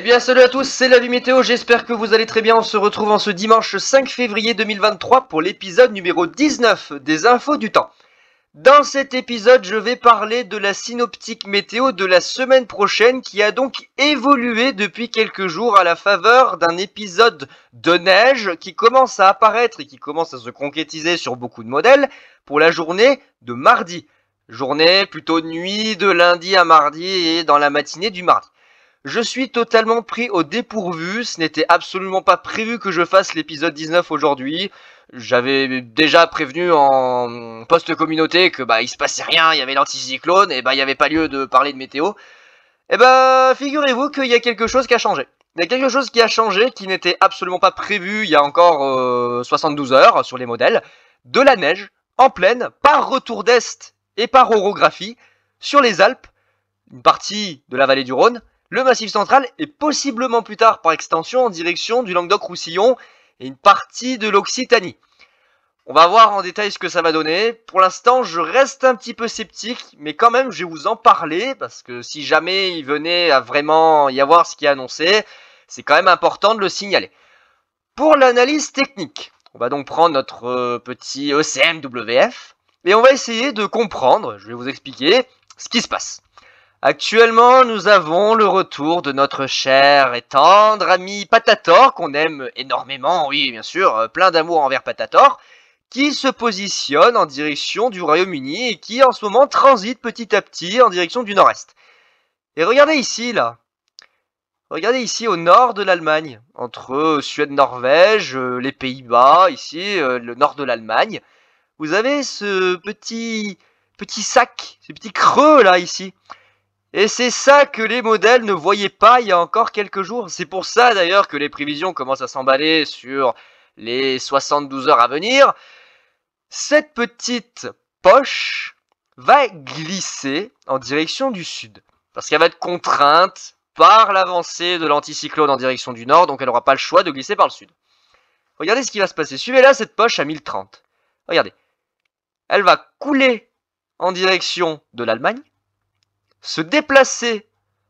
Eh bien salut à tous, c'est la Vie Météo, j'espère que vous allez très bien. On se retrouve en ce dimanche 5 février 2023 pour l'épisode numéro 19 des Infos du Temps. Dans cet épisode, je vais parler de la synoptique météo de la semaine prochaine qui a donc évolué depuis quelques jours à la faveur d'un épisode de neige qui commence à apparaître et qui commence à se concrétiser sur beaucoup de modèles pour la journée de mardi. Journée plutôt nuit de lundi à mardi et dans la matinée du mardi. Je suis totalement pris au dépourvu, ce n'était absolument pas prévu que je fasse l'épisode 19 aujourd'hui. J'avais déjà prévenu en post communauté que il se passait rien, il y avait l'anticyclone et il n'y avait pas lieu de parler de météo. Et figurez-vous qu'il y a quelque chose qui a changé. Il y a quelque chose qui a changé qui n'était absolument pas prévu il y a encore 72 heures sur les modèles. De la neige en pleine par retour d'Est et par orographie sur les Alpes, une partie de la vallée du Rhône, le Massif central et possiblement plus tard par extension en direction du Languedoc-Roussillon et une partie de l'Occitanie. On va voir en détail ce que ça va donner. Pour l'instant, je reste un petit peu sceptique, mais quand même, je vais vous en parler parce que si jamais il venait à vraiment y avoir ce qui est annoncé, c'est quand même important de le signaler. Pour l'analyse technique, on va donc prendre notre petit ECMWF et on va essayer de comprendre, je vais vous expliquer ce qui se passe. Actuellement, nous avons le retour de notre cher et tendre ami Patator, qu'on aime énormément, oui bien sûr, plein d'amour envers Patator, qui se positionne en direction du Royaume-Uni et qui en ce moment transite petit à petit en direction du nord-est. Et regardez ici, là. Regardez ici au nord de l'Allemagne, entre Suède-Norvège, les Pays-Bas, ici, le nord de l'Allemagne. Vous avez ce petit sac, ce petit creux là, ici. Et c'est ça que les modèles ne voyaient pas il y a encore quelques jours. C'est pour ça d'ailleurs que les prévisions commencent à s'emballer sur les 72 heures à venir. Cette petite poche va glisser en direction du sud. Parce qu'elle va être contrainte par l'avancée de l'anticyclone en direction du nord. Donc elle n'aura pas le choix de glisser par le sud. Regardez ce qui va se passer. Suivez là cette poche à 1030. Regardez. Elle va couler en direction de l'Allemagne, se déplacer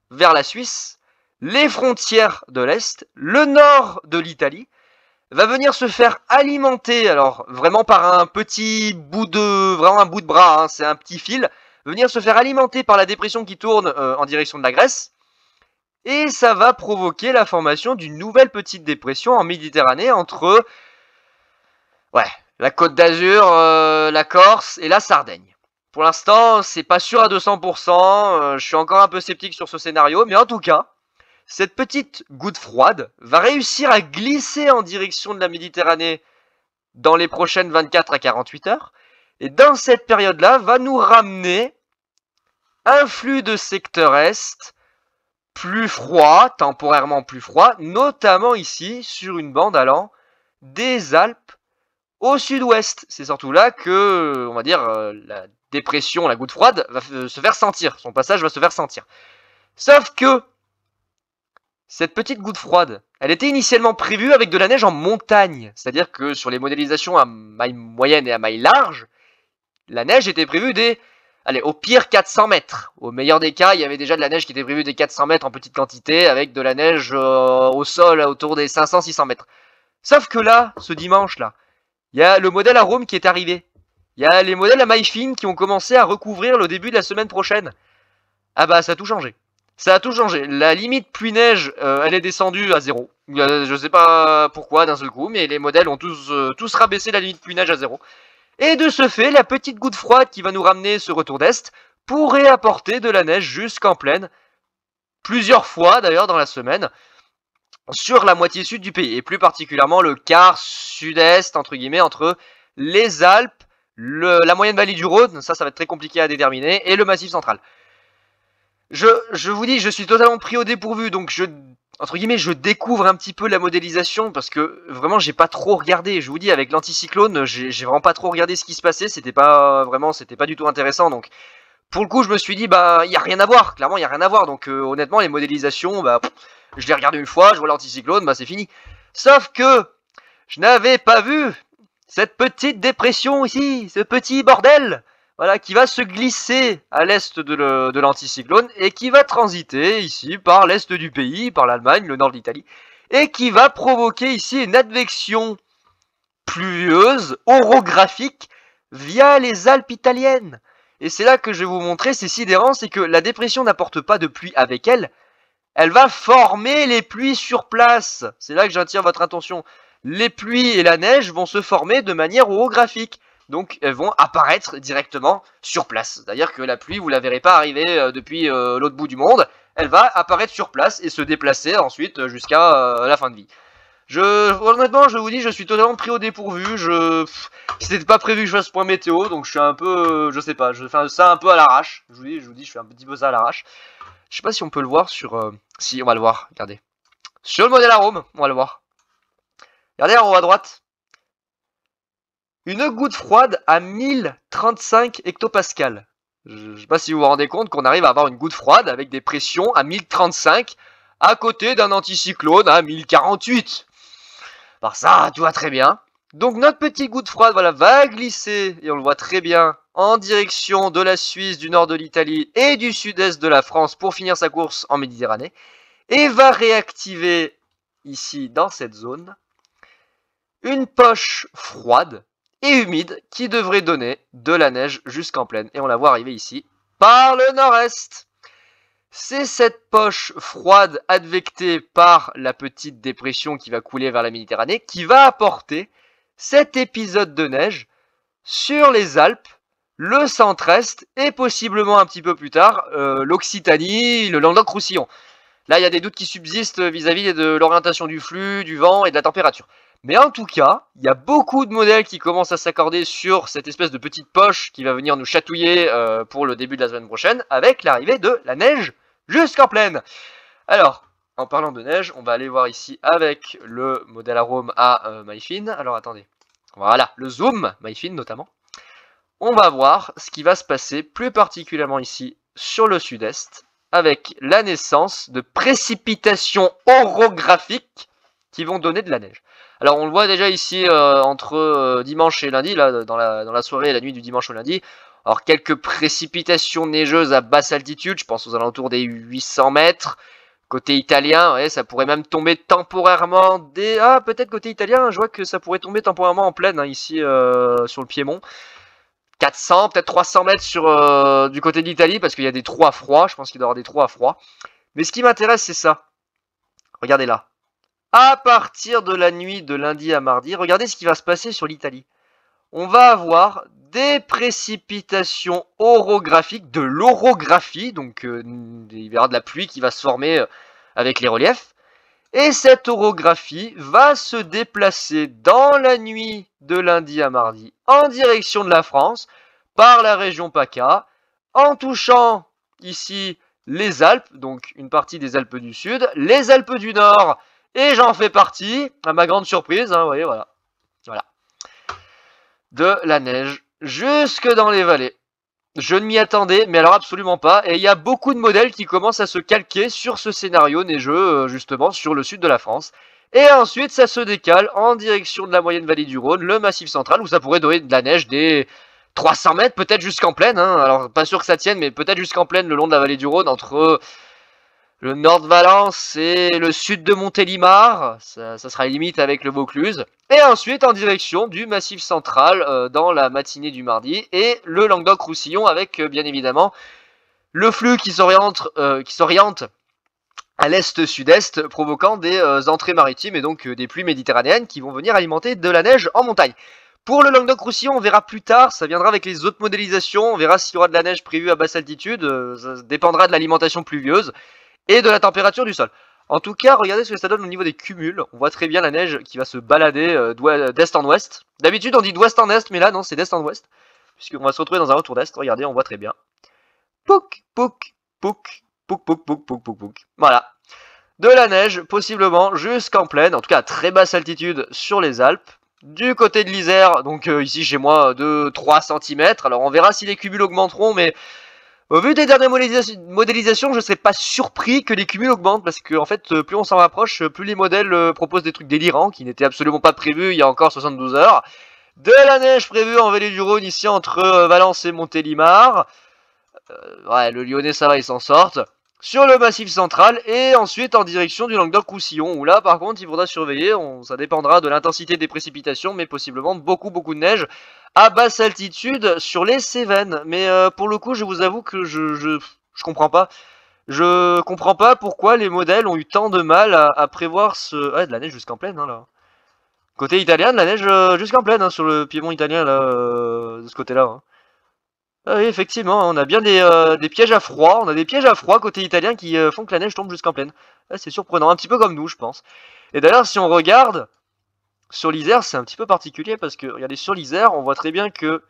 vers la Suisse, les frontières de l'Est, le nord de l'Italie, va venir se faire alimenter, alors vraiment par un petit bout de, vraiment un bout de bras, hein, c'est un petit fil, venir se faire alimenter par la dépression qui tourne en direction de la Grèce, et ça va provoquer la formation d'une nouvelle petite dépression en Méditerranée entre la Côte d'Azur, la Corse et la Sardaigne. Pour l'instant, c'est pas sûr à 200%, je suis encore un peu sceptique sur ce scénario, mais en tout cas, cette petite goutte froide va réussir à glisser en direction de la Méditerranée dans les prochaines 24 à 48 heures, et dans cette période-là, va nous ramener un flux de secteur Est plus froid, temporairement plus froid, notamment ici, sur une bande allant des Alpes au sud-ouest. C'est surtout là que, on va dire, la dépression, la goutte froide, va se faire sentir. Son passage va se faire sentir. Sauf que cette petite goutte froide, elle était initialement prévue avec de la neige en montagne. C'est-à-dire que sur les modélisations à maille moyenne et à maille large, la neige était prévue au pire 400 mètres. Au meilleur des cas, il y avait déjà de la neige qui était prévue des 400 mètres en petite quantité, avec de la neige au sol autour des 500-600 mètres. Sauf que là, ce dimanche-là, il y a le modèle à Rome qui est arrivé. Il y a les modèles à maille fine qui ont commencé à recouvrir le début de la semaine prochaine. Ah ça a tout changé. Ça a tout changé. La limite pluie-neige, elle est descendue à 0. Je sais pas pourquoi d'un seul coup, mais les modèles ont tous rabaissé la limite pluie-neige à 0. Et de ce fait, la petite goutte froide qui va nous ramener ce retour d'Est pourrait apporter de la neige jusqu'en plaine. Plusieurs fois d'ailleurs dans la semaine. Sur la moitié sud du pays, et plus particulièrement le quart sud-est, entre guillemets, entre les Alpes, la moyenne vallée du Rhône, ça va être très compliqué à déterminer, et le Massif central. Je vous dis, je suis totalement pris au dépourvu, donc entre guillemets, je découvre un petit peu la modélisation, parce que vraiment, j'ai pas trop regardé, je vous dis, avec l'anticyclone, j'ai vraiment pas trop regardé ce qui se passait, c'était pas du tout intéressant, donc pour le coup, je me suis dit, il y a rien à voir, clairement, il y a rien à voir, donc honnêtement, les modélisations, je l'ai regardé une fois, je vois l'anticyclone, c'est fini. Sauf que je n'avais pas vu cette petite dépression ici, ce petit bordel. voilà, qui va se glisser à l'est de l'anticyclone et qui va transiter ici par l'est du pays, par l'Allemagne, le nord de l'Italie, et qui va provoquer ici une advection pluvieuse, orographique, via les Alpes italiennes. Et c'est là que je vais vous montrer, c'est sidérant, c'est que la dépression n'apporte pas de pluie avec elle, elle va former les pluies sur place. C'est là que j'attire votre attention. Les pluies et la neige vont se former de manière orographique. Donc elles vont apparaître directement sur place. C'est-à-dire que la pluie, vous ne la verrez pas arriver depuis l'autre bout du monde. Elle va apparaître sur place et se déplacer ensuite jusqu'à la fin de vie. Honnêtement, je vous dis, je suis totalement pris au dépourvu. C'était pas prévu que je fasse ce point météo, donc je suis un peu, je sais pas, je fais ça un peu à l'arrache. Je vous dis, je fais un petit peu ça à l'arrache. Je sais pas si on peut le voir sur... Si, on va le voir, regardez. Sur le modèle arôme, on va le voir. Regardez en haut à droite. Une goutte froide à 1035 hectopascales. Je sais pas si vous vous rendez compte qu'on arrive à avoir une goutte froide avec des pressions à 1035 à côté d'un anticyclone à 1048. Par ça, tu vois très bien. Donc notre petite goutte froide voilà, va glisser, et on le voit très bien, en direction de la Suisse, du nord de l'Italie et du sud-est de la France pour finir sa course en Méditerranée. Et va réactiver, ici, dans cette zone, une poche froide et humide qui devrait donner de la neige jusqu'en plaine. Et on la voit arriver ici, par le nord-est. C'est cette poche froide advectée par la petite dépression qui va couler vers la Méditerranée qui va apporter cet épisode de neige sur les Alpes, le centre-est et possiblement un petit peu plus tard l'Occitanie, le Languedoc-Roussillon. Là, il y a des doutes qui subsistent vis-à-vis de l'orientation du flux, du vent et de la température. Mais en tout cas, il y a beaucoup de modèles qui commencent à s'accorder sur cette espèce de petite poche qui va venir nous chatouiller pour le début de la semaine prochaine avec l'arrivée de la neige jusqu'en plaine. Alors, en parlant de neige, on va aller voir ici avec le modèle arôme à MyFin. Alors attendez, voilà, le zoom, MyFin notamment. On va voir ce qui va se passer plus particulièrement ici sur le sud-est avec la naissance de précipitations orographiques qui vont donner de la neige. Alors on le voit déjà ici entre dimanche et lundi, là dans la soirée et la nuit du dimanche au lundi. Alors quelques précipitations neigeuses à basse altitude, je pense aux alentours des 800 mètres. Côté italien, ouais, ça pourrait même tomber temporairement des... Ah, peut-être côté italien, je vois que ça pourrait tomber temporairement en plaine, hein, ici sur le Piémont. 400, peut-être 300 mètres sur, du côté de l'Italie, parce qu'il y a des trous à froid, je pense qu'il doit y avoir des trous à froid. Mais ce qui m'intéresse, c'est ça. Regardez là. À partir de la nuit de lundi à mardi, regardez ce qui va se passer sur l'Italie. On va avoir des précipitations orographiques, de l'orographie, donc il y aura de la pluie qui va se former avec les reliefs. Et cette orographie va se déplacer dans la nuit de lundi à mardi en direction de la France par la région PACA, en touchant ici les Alpes, donc une partie des Alpes du Sud, les Alpes du Nord, et j'en fais partie, à ma grande surprise, hein, vous voyez, voilà. De la neige jusque dans les vallées. Je ne m'y attendais, mais alors absolument pas. Et il y a beaucoup de modèles qui commencent à se calquer sur ce scénario neigeux, justement, sur le sud de la France. Et ensuite, ça se décale en direction de la moyenne vallée du Rhône, le Massif central, où ça pourrait donner de la neige des 300 mètres, peut-être jusqu'en plaine. Hein. Alors, pas sûr que ça tienne, mais peut-être jusqu'en plaine le long de la vallée du Rhône, entre le nord de Valence et le sud de Montélimar. Ça sera limite avec le Vaucluse. Et ensuite en direction du Massif central dans la matinée du mardi et le Languedoc-Roussillon avec bien évidemment le flux qui s'oriente à l'est-sud-est provoquant des entrées maritimes et donc des pluies méditerranéennes qui vont venir alimenter de la neige en montagne. Pour le Languedoc-Roussillon, on verra plus tard, ça viendra avec les autres modélisations, on verra s'il y aura de la neige prévue à basse altitude, ça dépendra de l'alimentation pluvieuse et de la température du sol. En tout cas, regardez ce que ça donne au niveau des cumuls. On voit très bien la neige qui va se balader d'est en ouest. D'habitude, on dit d'ouest en est, mais là, non, c'est d'est en ouest. Puisqu'on va se retrouver dans un retour d'est. Regardez, on voit très bien. Pouc, pouc, pouc, pouc, pouc, pouc, pouc, pouc, pouc. Voilà. De la neige, possiblement, jusqu'en plaine. En tout cas, à très basse altitude sur les Alpes. Du côté de l'Isère, donc ici chez moi, de 3 cm. Alors, on verra si les cumuls augmenteront, mais... Au vu des dernières modélisations, je ne serais pas surpris que les cumuls augmentent, parce que en fait, plus on s'en rapproche, plus les modèles proposent des trucs délirants, qui n'étaient absolument pas prévus il y a encore 72 heures. De la neige prévue en vallée du Rhône, ici entre Valence et Montélimar. Ouais, le Lyonnais, ça va, ils s'en sortent. Sur le Massif central, et ensuite en direction du Languedoc-Roussillon, où là, par contre, il faudra surveiller. Ça dépendra de l'intensité des précipitations, mais possiblement beaucoup de neige à basse altitude sur les Cévennes. Mais pour le coup, je vous avoue que je comprends pas. Je comprends pas pourquoi les modèles ont eu tant de mal à prévoir ce... Ouais, de la neige jusqu'en plaine, hein, là. Côté italien, de la neige jusqu'en plaine, hein, sur le piémont italien, là, de ce côté-là. Hein. Ah oui, effectivement, on a bien des pièges à froid. On a des pièges à froid côté italien qui font que la neige tombe jusqu'en plaine. Ah, c'est surprenant, un petit peu comme nous, je pense. Et d'ailleurs, si on regarde sur l'Isère, c'est un petit peu particulier parce que, regardez, sur l'Isère, on voit très bien que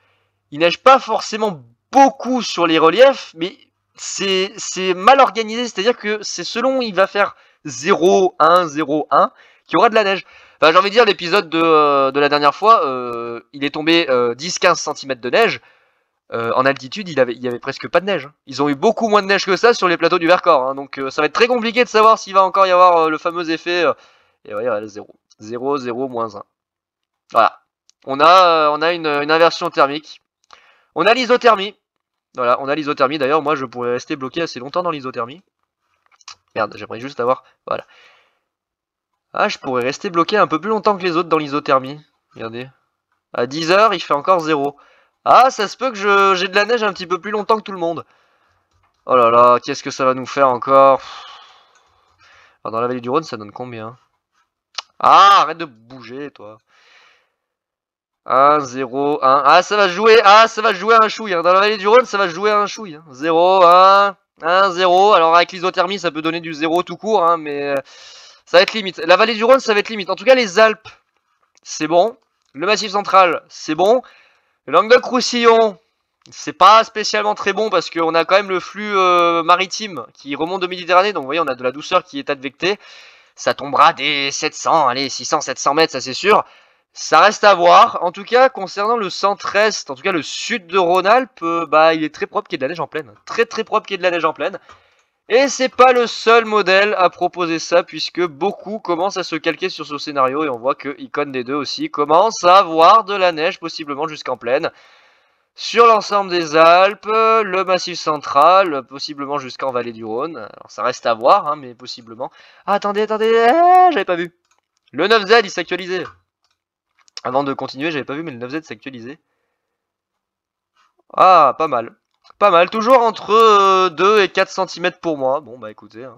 il neige pas forcément beaucoup sur les reliefs, mais c'est mal organisé, c'est-à-dire que c'est selon il va faire 0, 1, 0, 1, qu'il y aura de la neige. Enfin, j'ai envie de dire, l'épisode de la dernière fois, il est tombé 10-15 cm de neige. En altitude, il y avait presque pas de neige. Ils ont eu beaucoup moins de neige que ça sur les plateaux du Vercors. Hein, donc ça va être très compliqué de savoir s'il va encore y avoir le fameux effet. Et ouais, 0. 0, 0, moins 1. Voilà. On a une inversion thermique. On a l'isothermie. Voilà, on a l'isothermie. D'ailleurs, moi, je pourrais rester bloqué assez longtemps dans l'isothermie. Merde, j'aimerais juste avoir... Voilà. Ah, je pourrais rester bloqué un peu plus longtemps que les autres dans l'isothermie. Regardez. À 10 heures, il fait encore 0. Ah, ça se peut que j'ai de la neige un petit peu plus longtemps que tout le monde. Oh là là, qu'est-ce que ça va nous faire encore? Alors, dans la vallée du Rhône, ça donne combien? Ah, arrête de bouger, toi. 1, 0, 1. Ah, ça va jouer. Ah, ça va jouer à un chouille. Hein. Dans la vallée du Rhône, ça va jouer à un chouille. Hein. 0, 1, 1, 0. Alors, avec l'isothermie, ça peut donner du 0 tout court, hein, mais ça va être limite. La vallée du Rhône, ça va être limite. En tout cas, les Alpes, c'est bon. Le Massif central, c'est bon. Le Languedoc-Roussillon, c'est pas spécialement très bon parce qu'on a quand même le flux maritime qui remonte de Méditerranée. Donc, vous voyez, on a de la douceur qui est advectée. Ça tombera des 700, allez, 600, 700 mètres, ça c'est sûr. Ça reste à voir. En tout cas, concernant le centre-est, en tout cas le sud de Rhône-Alpes, bah, il est très propre qu'il y ait de la neige en plaine. Très propre qu'il y ait de la neige en plaine. Et c'est pas le seul modèle à proposer ça, puisque beaucoup commencent à se calquer sur ce scénario, et on voit que Icon des deux aussi commence à avoir de la neige, possiblement jusqu'en plaine. Sur l'ensemble des Alpes, le Massif central, possiblement jusqu'en vallée du Rhône. Alors ça reste à voir, hein, mais possiblement. Ah, attendez, j'avais pas vu. Le 9Z, il s'est actualisé. Avant de continuer, j'avais pas vu, mais le 9Z s'est actualisé. Ah, pas mal. Pas mal, toujours entre 2 et 4 cm pour moi. Bon, bah écoutez. Hein.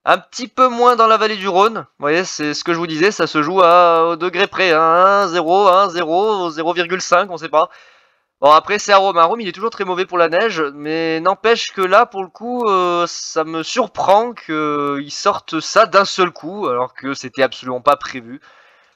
Un petit peu moins dans la vallée du Rhône. Vous voyez, c'est ce que je vous disais, ça se joue au degré près. Hein. 1, 0, 1, 0, 0,5, on sait pas. Bon, après, c'est à Rome. À Rome, il est toujours très mauvais pour la neige, mais n'empêche que là, pour le coup, ça me surprend qu'ils sortent ça d'un seul coup, alors que c'était absolument pas prévu.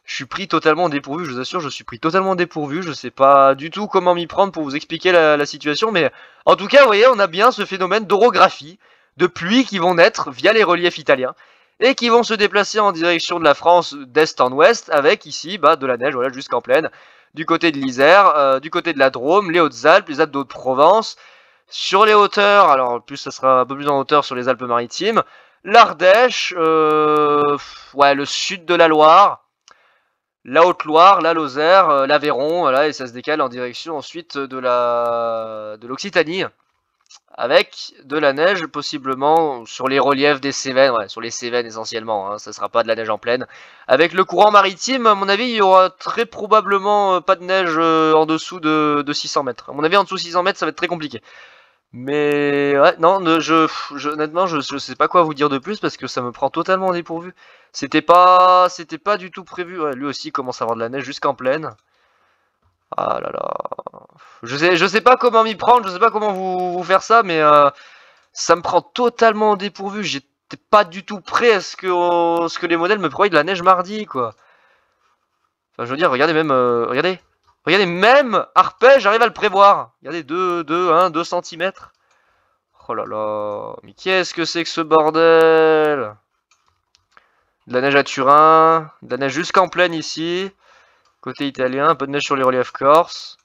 Je suis pris totalement dépourvu, je vous assure, je suis pris totalement dépourvu. Je sais pas du tout comment m'y prendre pour vous expliquer la situation, mais en tout cas, vous voyez, on a bien ce phénomène d'orographie, de pluie qui vont naître via les reliefs italiens, et qui vont se déplacer en direction de la France d'est en ouest, avec ici bah, de la neige, voilà, jusqu'en plaine. Du côté de l'Isère, du côté de la Drôme, les Hautes-Alpes, les Alpes de Haute-Provence. Sur les hauteurs, alors plus ça sera un peu plus en hauteur sur les Alpes-Maritimes. L'Ardèche, ouais, le sud de la Loire, la Haute-Loire, la Lozère, l'Aveyron, voilà, et ça se décale en direction ensuite de l'Occitanie. Avec de la neige possiblement sur les reliefs des Cévennes, ouais, sur les Cévennes essentiellement, hein, ça sera pas de la neige en plaine. Avec le courant maritime, à mon avis, il y aura très probablement pas de neige en dessous de 600 mètres. À mon avis, en dessous de 600 mètres, ça va être très compliqué. Mais ouais, non, honnêtement, je sais pas quoi vous dire de plus parce que ça me prend totalement dépourvu. C'était pas du tout prévu. Ouais, lui aussi commence à avoir de la neige jusqu'en plaine. Ah là là. Je sais pas comment m'y prendre, je sais pas comment vous faire ça, mais ça me prend totalement au dépourvu. J'étais pas du tout prêt à ce que les modèles me prévoient de la neige mardi, quoi. Enfin, je veux dire, regardez même, regardez. Regardez, même arpège, j'arrive à le prévoir. Regardez, 2 cm. Oh là là, mais qu'est-ce que c'est que ce bordel? De la neige à Turin, de la neige jusqu'en plaine ici. Côté italien, un peu de neige sur les reliefs corses.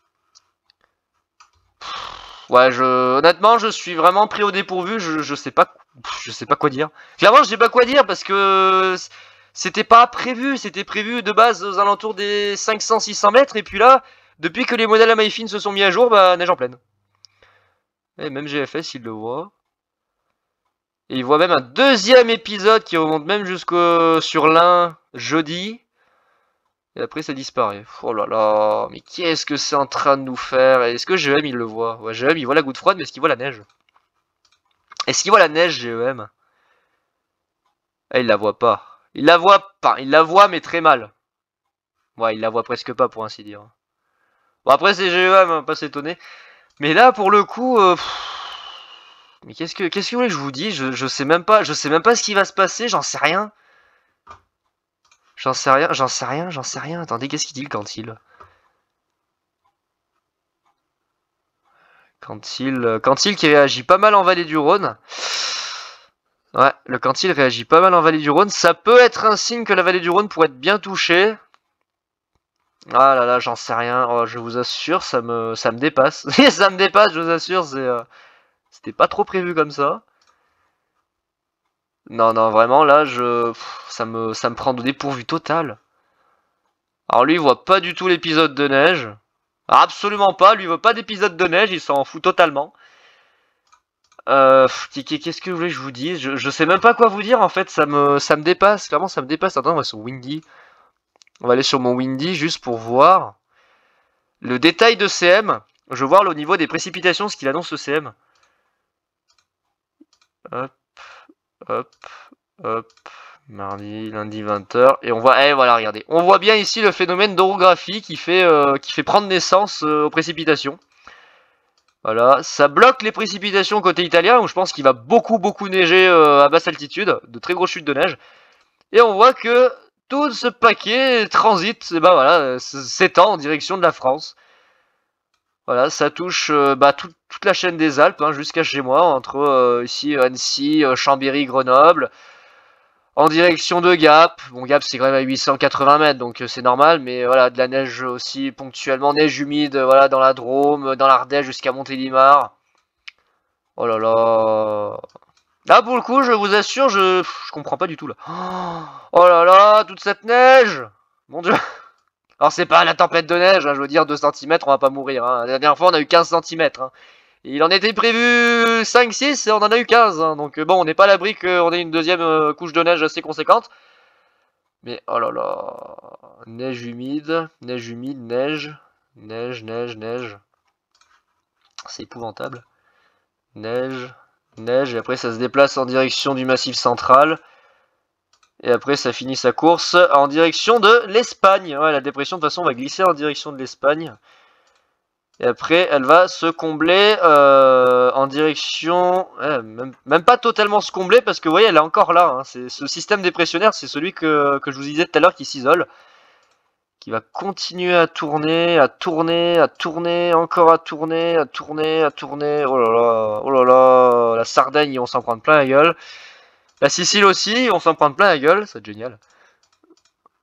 Ouais, honnêtement, je suis vraiment pris au dépourvu. Je sais pas quoi dire. Clairement, je sais pas quoi dire parce que c'était pas prévu, c'était prévu de base aux alentours des 500-600 mètres, et puis là, depuis que les modèles à maille fine se sont mis à jour, bah neige en pleine. Et même GFS, il le voit. Et il voit même un deuxième épisode qui remonte même jusqu'au sur l'Ain jeudi. Et après ça disparaît. Oh là là, mais qu'est-ce que c'est en train de nous faire? Est-ce que GEM il le voit? Ouais, GEM il voit la goutte froide, mais est-ce qu'il voit la neige? Est-ce qu'il voit la neige, GEM? Ah, il la voit pas. Il la voit pas. Il la voit, mais très mal. Ouais, il la voit presque pas, pour ainsi dire. Bon, après, c'est GEM, hein, pas s'étonner. Mais là, pour le coup... Mais qu'est-ce que vous voulez que je vous dise? Je sais même pas ce qui va se passer, j'en sais rien. J'en sais rien. Attendez, qu'est-ce qu'il dit le Quantil? Quantil qui réagit pas mal en vallée du Rhône. Ouais, le Quantil réagit pas mal en vallée du Rhône. Ça peut être un signe que la vallée du Rhône pourrait être bien touchée. Ah là là, j'en sais rien. Oh, je vous assure, ça me dépasse. Ça me dépasse, je vous assure. C'était pas trop prévu comme ça. Non, non, vraiment, là, ça me prend de dépourvu total. Alors lui, il voit pas du tout l'épisode de neige. Absolument pas, lui, il veut pas d'épisode de neige, il s'en fout totalement. Qu'est-ce que vous voulez que je vous dise? Je sais même pas quoi vous dire, en fait, ça me dépasse, clairement, ça me dépasse. Attends, on va sur Windy. On va aller sur mon Windy, juste pour voir le détail de CM. Je veux voir au niveau des précipitations, ce qu'il annonce le CM. Hop, hop, hop. Mardi, lundi 20h. Et on voit, voilà, regardez. On voit bien ici le phénomène d'orographie qui fait prendre naissance aux précipitations. Voilà, ça bloque les précipitations côté italien, où je pense qu'il va beaucoup neiger à basse altitude, de très grosses chutes de neige. Et on voit que tout ce paquet transite, et bah voilà, s'étend en direction de la France. Voilà, ça touche toute la chaîne des Alpes, hein, jusqu'à chez moi, entre ici Annecy, Chambéry, Grenoble. En direction de Gap. Bon, Gap, c'est quand même à 880 mètres, donc c'est normal. Mais voilà, de la neige aussi ponctuellement. Neige humide, voilà, dans la Drôme, dans l'Ardèche jusqu'à Montélimar. Oh là là. Là, pour le coup, je vous assure, je comprends pas du tout, là. Oh là là, toute cette neige. Mon Dieu. Alors, c'est pas la tempête de neige, hein, je veux dire, 2 cm, on va pas mourir. Hein. La dernière fois, on a eu 15 cm. Hein. Il en était prévu 5-6 et on en a eu 15. Hein. Donc bon, on n'est pas à l'abri qu'on ait une deuxième couche de neige assez conséquente. Mais oh là là. Neige humide, neige. Neige. C'est épouvantable. Neige. Et après ça se déplace en direction du Massif central. Et après ça finit sa course en direction de l'Espagne. Ouais, la dépression de toute façon va glisser en direction de l'Espagne. Et après, elle va se combler en direction... même pas totalement se combler, parce que vous voyez, elle est encore là. Hein. Ce système dépressionnaire, c'est celui que je vous disais tout à l'heure qui s'isole. Qui va continuer à tourner, encore à tourner. Oh là là, la Sardaigne, on s'en prend plein la gueule. La Sicile aussi, on s'en prend plein la gueule, c'est génial.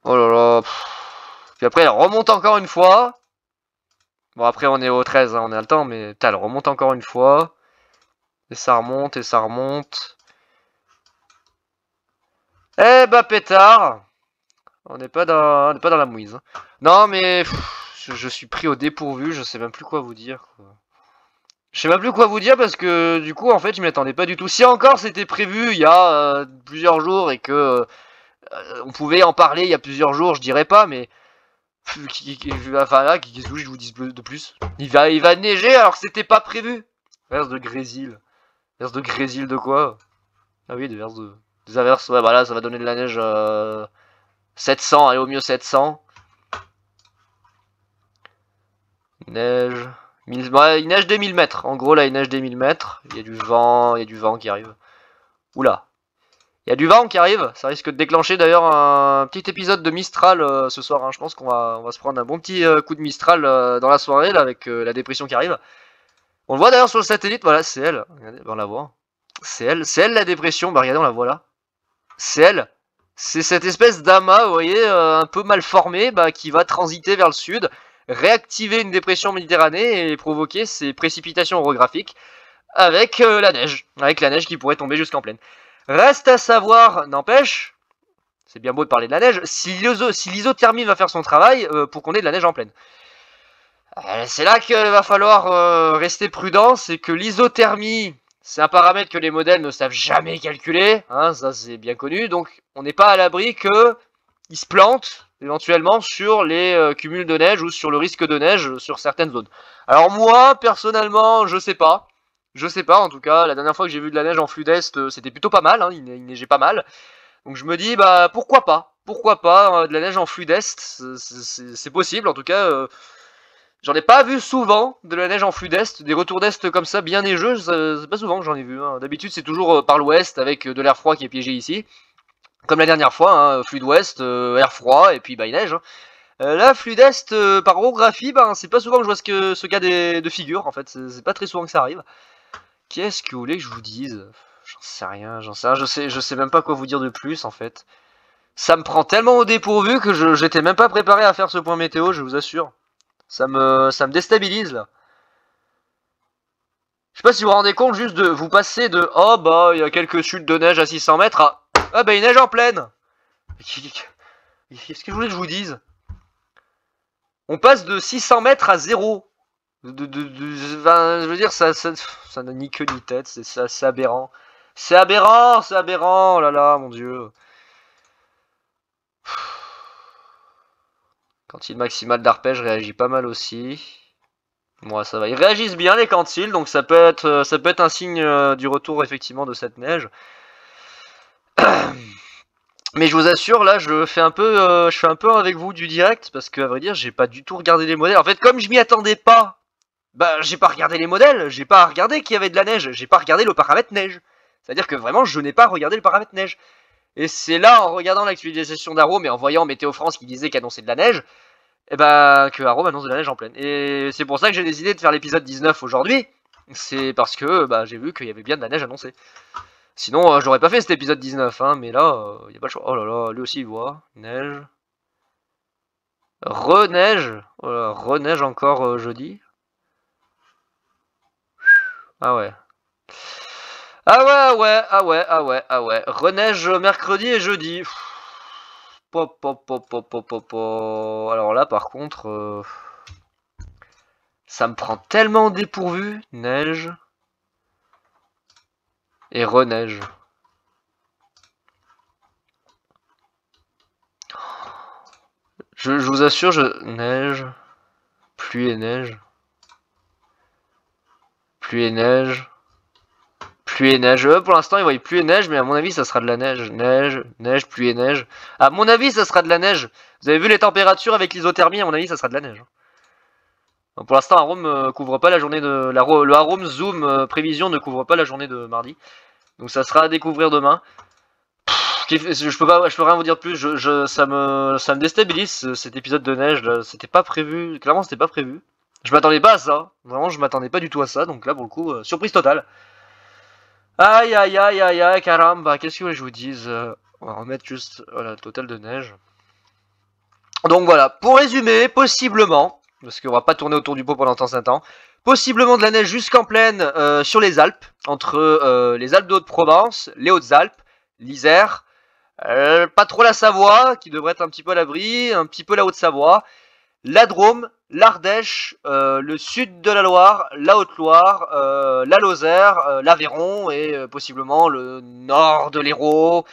Oh là là. Puis après, elle remonte encore une fois. Bon, après, on est au 13, hein, on a le temps, mais putain, elle remonte encore une fois. Et ça remonte. Eh bah, pétard. On n'est pas dans la mouise. Hein. Non, mais je suis pris au dépourvu, je sais même plus quoi vous dire. Quoi. Je sais même plus quoi vous dire parce que du coup, en fait, je m'y attendais pas du tout. Si encore c'était prévu il y a plusieurs jours et que on pouvait en parler il y a plusieurs jours, je dirais pas, mais... Enfin là, qu'est-ce que je vous dis de plus? Il va neiger alors que c'était pas prévu. Verse de grésil. Verse de grésil de quoi? Ah oui, des averses. Ouais, bah là, ça va donner de la neige 700, allez au mieux 700. Neige. Ouais, il neige des 1000 mètres. En gros, là, il neige des 1000 mètres. Il y a du vent qui arrive. Oula. Il y a du vent qui arrive, ça risque de déclencher d'ailleurs un petit épisode de Mistral ce soir. Hein. Je pense qu'on va se prendre un bon petit coup de Mistral dans la soirée là, avec la dépression qui arrive. On le voit d'ailleurs sur le satellite, voilà, c'est elle. Regardez, on la voit. C'est elle la dépression, bah regardez, on la voit là. C'est elle. C'est cette espèce d'amas, vous voyez, un peu mal formé, bah, qui va transiter vers le sud, réactiver une dépression méditerranée et provoquer ces précipitations orographiques avec la neige qui pourrait tomber jusqu'en plaine. Reste à savoir, n'empêche, C'est bien beau de parler de la neige. Si l'isothermie va faire son travail pour qu'on ait de la neige en pleine. C'est là qu'il va falloir rester prudent, c'est que l'isothermie, c'est un paramètre que les modèles ne savent jamais calculer, hein, ça c'est bien connu, donc on n'est pas à l'abri qu'ils se plantent éventuellement sur les cumuls de neige ou sur le risque de neige sur certaines zones. Alors moi, personnellement, je sais pas, en tout cas, la dernière fois que j'ai vu de la neige en flux d'Est, c'était plutôt pas mal, hein, il neigeait pas mal, donc je me dis, bah pourquoi pas, de la neige en flux d'Est, c'est possible, en tout cas... J'en ai pas vu souvent de la neige en flux d'Est, des retours d'Est comme ça bien neigeux, c'est pas souvent que j'en ai vu. Hein. D'habitude c'est toujours par l'Ouest avec de l'air froid qui est piégé ici. Comme la dernière fois, hein, flux d'Ouest, air froid et puis bah il neige. Hein. Là, flux d'Est, par orographie, ben, c'est pas souvent que je vois ce cas de figure en fait, c'est pas très souvent que ça arrive. Qu'est-ce que vous voulez que je vous dise? J'en sais rien, je sais même pas quoi vous dire de plus en fait. Ça me prend tellement au dépourvu que j'étais même pas préparé à faire ce point météo, je vous assure. Ça me déstabilise là. Je sais pas si vous vous rendez compte juste de vous passer de oh bah il y a quelques chutes de neige à 600 mètres à ah bah il neige en pleine. Qu'est-ce que je voulais que je vous dise? On passe de 600 mètres à 0. Enfin, je veux dire ça n'a ni queue ni tête, c'est aberrant. C'est aberrant, oh là là, mon dieu. Quantile maximale d'arpège réagit pas mal aussi. Bon, ça va. Ils réagissent bien les quantiles, donc ça peut être un signe du retour effectivement de cette neige. Mais je vous assure, là, je fais un peu avec vous du direct parce que à vrai dire, j'ai pas du tout regardé les modèles. En fait, comme je m'y attendais pas, bah j'ai pas regardé les modèles, j'ai pas regardé qu'il y avait de la neige, j'ai pas regardé le paramètre neige. C'est-à-dire que vraiment, je n'ai pas regardé le paramètre neige. Et c'est là, en regardant l'actualisation d'Arome et en voyant Météo France qui disait qu'annonçait de la neige, et bah que Arome annonce de la neige en pleine. Et c'est pour ça que j'ai décidé de faire l'épisode 19 aujourd'hui. C'est parce que bah, j'ai vu qu'il y avait bien de la neige annoncée. Sinon, j'aurais pas fait cet épisode 19, hein, mais là, il n'y a pas le choix. Oh là là, lui aussi il voit. Neige. Reneige. Oh là, reneige encore jeudi. Ah ouais. Ah ouais. Reneige mercredi et jeudi. Pop. Alors là, par contre, ça me prend tellement au dépourvu. Neige. Et reneige. Je vous assure, neige. Pluie et neige. Pluie et neige. Pluie et neige. Pour l'instant, ils voient pluie et neige, mais à mon avis, ça sera de la neige. Neige, pluie et neige. À mon avis, ça sera de la neige. Vous avez vu les températures avec l'isothermie, à mon avis, ça sera de la neige. Donc pour l'instant, Arome couvre pas la journée de... le Arome Zoom prévision ne couvre pas la journée de mardi. Donc ça sera à découvrir demain. Je peux rien vous dire de plus. Ça me déstabilise cet épisode de neige. C'était pas prévu. Clairement, c'était pas prévu. Je m'attendais pas à ça. Vraiment, je m'attendais pas du tout à ça. Donc là, pour le coup, surprise totale. Aïe, caramba. Qu'est-ce que je vous dise? On va remettre juste voilà, le total de neige. Donc voilà, pour résumer, possiblement, parce qu'on va pas tourner autour du pot pendant tant un temps, possiblement de la neige jusqu'en pleine sur les Alpes, entre les Alpes de Haute-Provence, les Hautes-Alpes, l'Isère, pas trop la Savoie, qui devrait être un petit peu à l'abri, un petit peu la Haute-Savoie, la Drôme, l'Ardèche, le sud de la Loire, la Haute-Loire, la Lozère, l'Aveyron et possiblement le nord de l'Hérault,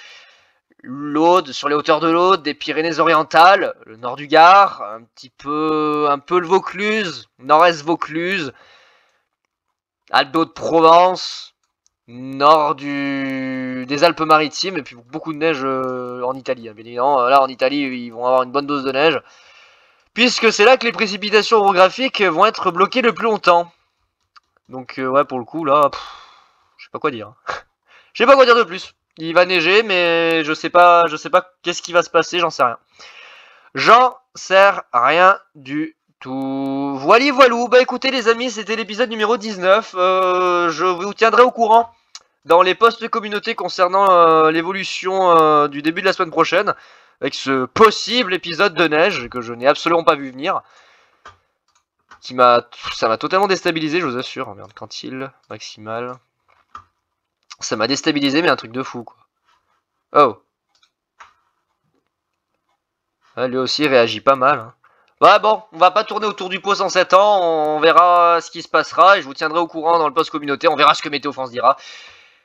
l'Aude, sur les hauteurs de l'Aude, des Pyrénées-Orientales, le nord du Gard, un peu le Vaucluse, nord-est Vaucluse, Alpes de Haute-Provence, nord des Alpes-Maritimes, et puis beaucoup de neige en Italie. Hein, bien évidemment, là en Italie, ils vont avoir une bonne dose de neige, puisque c'est là que les précipitations orographiques vont être bloquées le plus longtemps. Donc ouais, pour le coup, là, je sais pas quoi dire. Je sais pas quoi dire de plus. Il va neiger, mais je sais pas qu'est-ce qui va se passer, j'en sais rien. J'en sais rien du tout. Voilou. Bah écoutez les amis, c'était l'épisode numéro 19. Je vous tiendrai au courant dans les posts de communauté concernant l'évolution du début de la semaine prochaine, avec ce possible épisode de neige que je n'ai absolument pas vu venir. Ça m'a totalement déstabilisé, je vous assure. Merde, quantile, maximal. Ça m'a déstabilisé, mais un truc de fou, quoi. Oh. Lui aussi réagit pas mal. Hein. Bah bon, on va pas tourner autour du pot en 7 ans, on verra ce qui se passera et je vous tiendrai au courant dans le post communautaire, on verra ce que Météo France dira.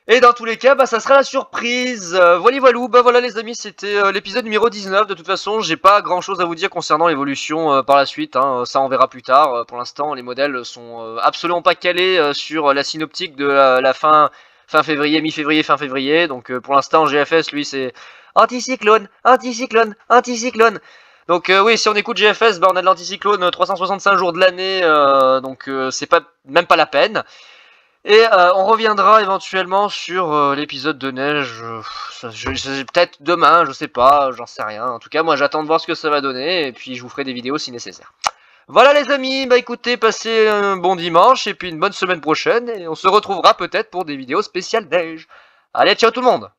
Et dans tous les cas, bah ça sera la surprise. Voilà, voilou, bah voilà les amis, c'était l'épisode numéro 19. De toute façon, j'ai pas grand chose à vous dire concernant l'évolution par la suite, hein. Ça on verra plus tard. Pour l'instant, les modèles sont absolument pas calés sur la synoptique de la fin février, mi-février, fin février. Donc pour l'instant, GFS, lui, c'est anticyclone, anticyclone, anticyclone. Donc oui, si on écoute GFS, bah, on a de l'anticyclone 365 jours de l'année, donc c'est pas même pas la peine. Et on reviendra éventuellement sur l'épisode de neige, peut-être demain, je sais pas, j'en sais rien. En tout cas, moi j'attends de voir ce que ça va donner, et puis je vous ferai des vidéos si nécessaire. Voilà les amis, bah écoutez, passez un bon dimanche, et puis une bonne semaine prochaine, et on se retrouvera peut-être pour des vidéos spéciales neige. Allez, ciao tout le monde!